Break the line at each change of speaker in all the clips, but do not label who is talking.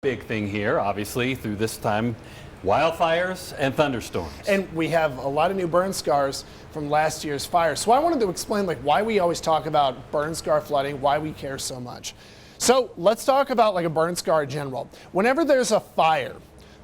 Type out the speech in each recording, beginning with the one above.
Big thing here, obviously, through this time, wildfires and thunderstorms.
And we have a lot of new burn scars from last year's fire. So I wanted to explain why we always talk about burn scar flooding, why we care so much. So let's talk about a burn scar in general. Whenever there's a fire,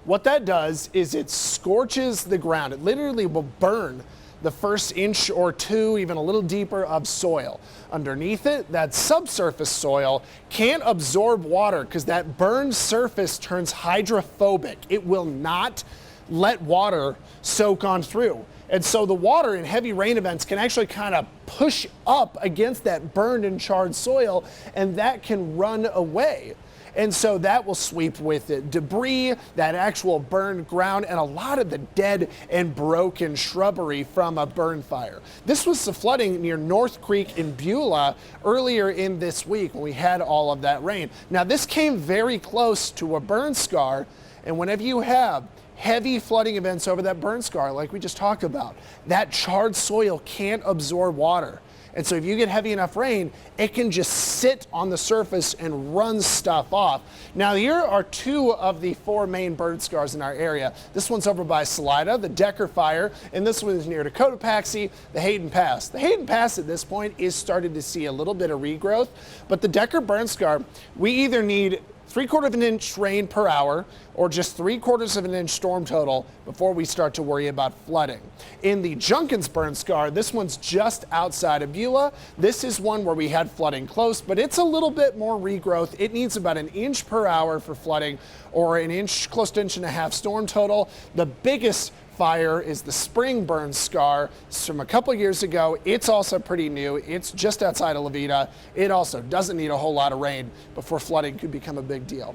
what that does is it scorches the ground. It literally will burn the first inch or two, even a little deeper, of soil. Underneath it, that subsurface soil can't absorb water because that burned surface turns hydrophobic. It will not let water soak on through. And so the water in heavy rain events can actually kind of push up against that burned and charred soil, and that can run away. And so that will sweep with it debris, that actual burned ground, and a lot of the dead and broken shrubbery from a burn fire. This was the flooding near North Creek in Beulah earlier in this week when we had all of that rain. Now, this came very close to a burn scar, and whenever you have heavy flooding events over that burn scar, like we just talked about, that charred soil can't absorb water. And so if you get heavy enough rain, it can just sit on the surface and run stuff off. Now, here are two of the four main burn scars in our area. This one's over by Salida, the Decker Fire, and this one is near Cotopaxi, the Hayden Pass. The Hayden Pass at this point is starting to see a little bit of regrowth, but the Decker burn scar, we either need 3/4 of an inch rain per hour or just 3/4 of an inch storm total before we start to worry about flooding. In the Junkins burn scar, this one's just outside of Beulah. This is one where we had flooding close, but it's a little bit more regrowth. It needs about an inch per hour for flooding or an inch, close to 1.5 inches storm total. The biggest fire is the Spring burn scar. It's from a couple years ago. It's also pretty new. It's just outside of Levita. It also doesn't need a whole lot of rain before flooding could become a big deal.